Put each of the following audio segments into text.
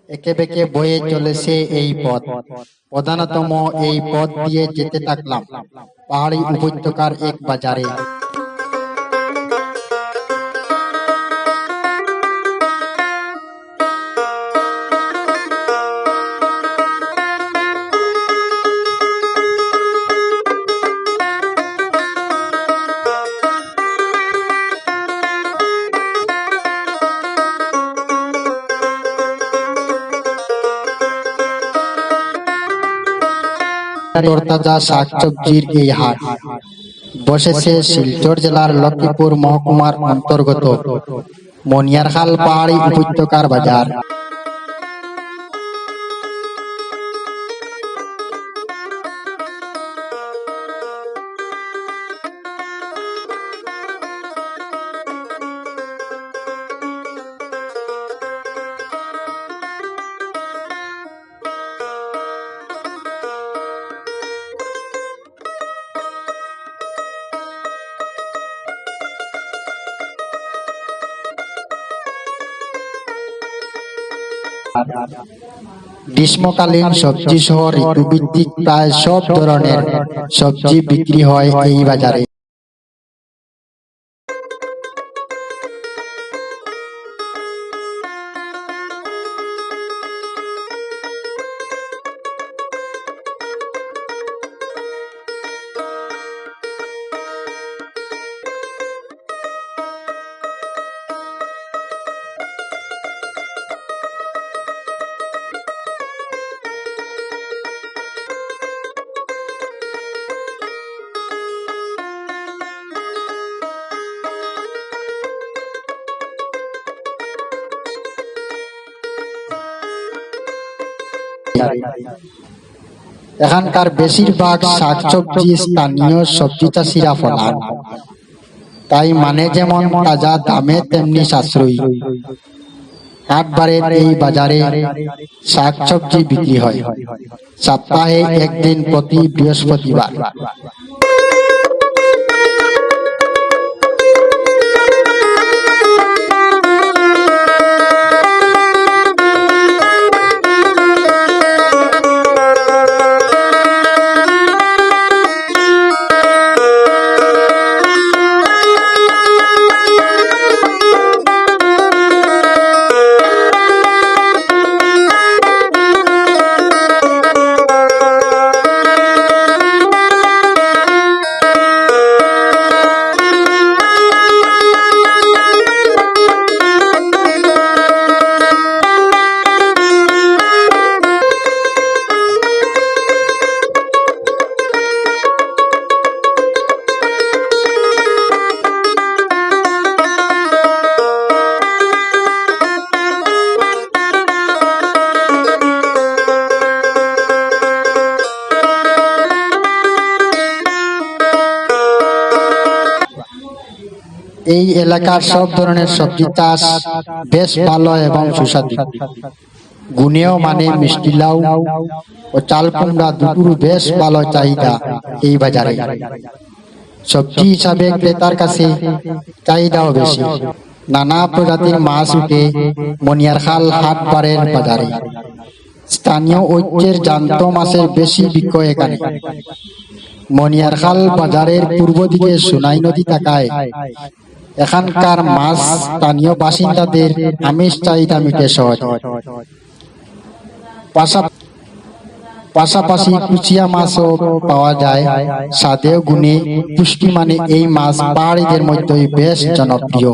একে বেঁকে বয়ে চলেছে এই পথ। প্রধানতম এই পথ দিয়ে যেতে থাকলাম পাহাড়ি উপত্যকার এক বাজারে। তরতাজা শাকসবজির এই হাট বসেছে শিলচর জেলার লক্ষ্মীপুর মহকুমার অন্তর্গত মনিয়ারখাল পাহাড়ি উপত্যকার বাজার। গ্রীষ্মকালীন সবজি সহ ঋতুভিত্তিক প্রায় সব ধরনের সবজি বিক্রি হয় এই বাজারে। এখানকার বেশিরভাগ শাকসবজি স্থানীয় সবজি চাষিরা ফলান, তাই মানে যেমন তাজা, দামে তেমনি সাশ্রয়ী। হাটবারের এই বাজারে শাকসবজি বিক্রি হয় সপ্তাহে একদিন, প্রতি বৃহস্পতিবার। এই এলাকার সব ধরনের সবজি চাষ বেশ ভালো এবং সুস্বাদু। গুণেও মানে মিষ্টি লাউ ও চাল কুমড়া দুটোর বেশ ভালো চাহিদা এই বাজারে। সবজি হিসাবে ক্রেতার কাছে চাহিদাও বেশি। নানা প্রজাতির মাছ উঠে মনিয়ারখাল হাটবারের বাজারে। স্থানীয় ঐক্যের জ্যান্ত মাছের বেশি বিক্রয় এখানে। মনিয়ারখাল বাজারের পূর্ব দিকে সোনাই নদী থাকায় এখানকার মাছ স্থানীয় বাসিন্দাদের আমিষ চাহিদা মিটে সহজ। পাশাপাশি কুচিয়া মাছও পাওয়া যায়। স্বাদে গুণে পুষ্টি মানে এই মাছ পাহাড়িদের মধ্যে বেশ জনপ্রিয়।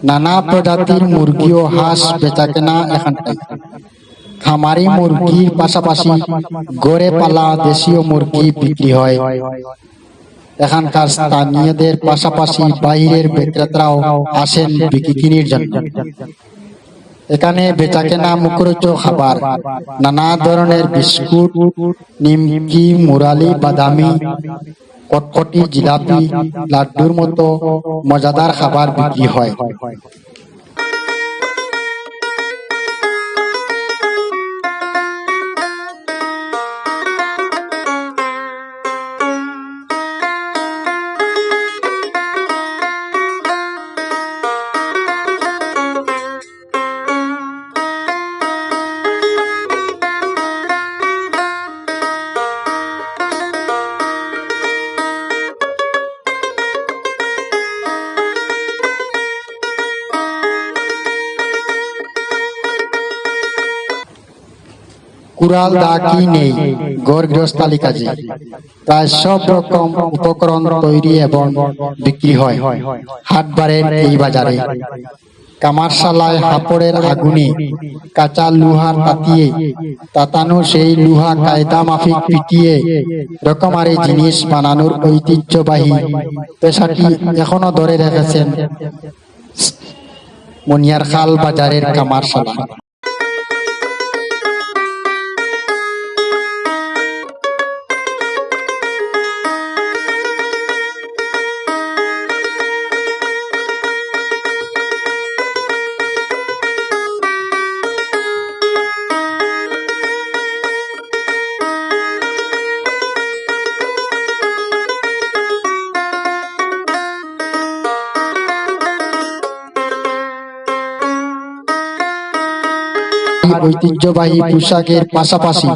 নানা প্রজাতির মুরগি ও হাঁস বেচাকেনা এখানটায়। খামারি মুরগির পাশাপাশি গড়ে পালা দেশীয় মুরগি বিক্রি হয়। এখানকার স্থানীয়দের পাশাপাশি বাইরের বিক্রেতারাও আসেন বিক্রির জন্য। এখানে বেচাকেনা মুখরোচক খাবার, নানা ধরনের বিস্কুট, নিমকি, মুরালি, বাদামি, কটকটি, জিলাপি, লাড্ডুর মতো মজাদার খাবার বিক্রি হয়। কুড়াল দা কি নেই ঘর গৃহস্থালী কাজে প্রায় সব রকম উপকরণ তৈরি এবং বিক্রি হয় হাটবারের এই বাজারে। কামারশালায় হাপড়ের আগুনে কাঁচা লোহার তাতিয়ে তাতানো সেই লোহা কায়দা মাফিক পিটিয়ে রকমারি জিনিস বানানোর ঐতিহ্যবাহী পেশাটি এখনো ধরে রেখেছেন মনিয়ারখাল বাজারের কামারশালা। ঐতিহ্যবাহী পোশাকের পাশাপাশি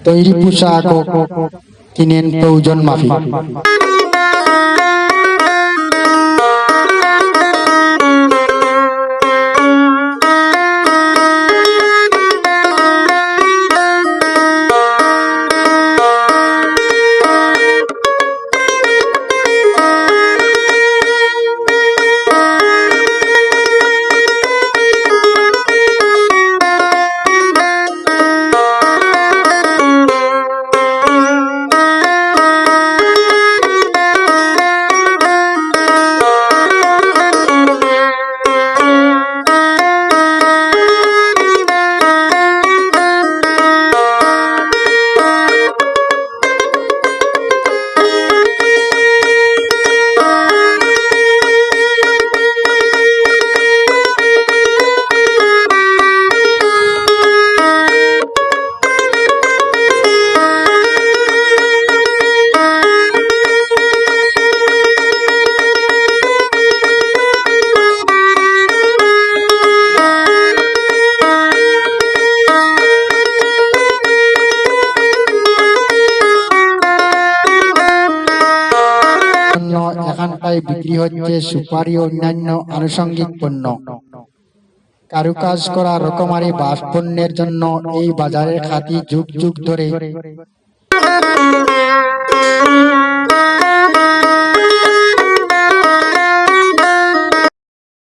তৈরি পোশাকও কিনেন প্রয়োজন মাফিক। এখানটায় বিক্রি হচ্ছে সুপারি ও অন্যান্য আনুষঙ্গিক পণ্য। কারুকাজ করা রকমারি বাঁশ পণ্যের জন্য এই বাজারের খ্যাতি যুগ যুগ ধরে।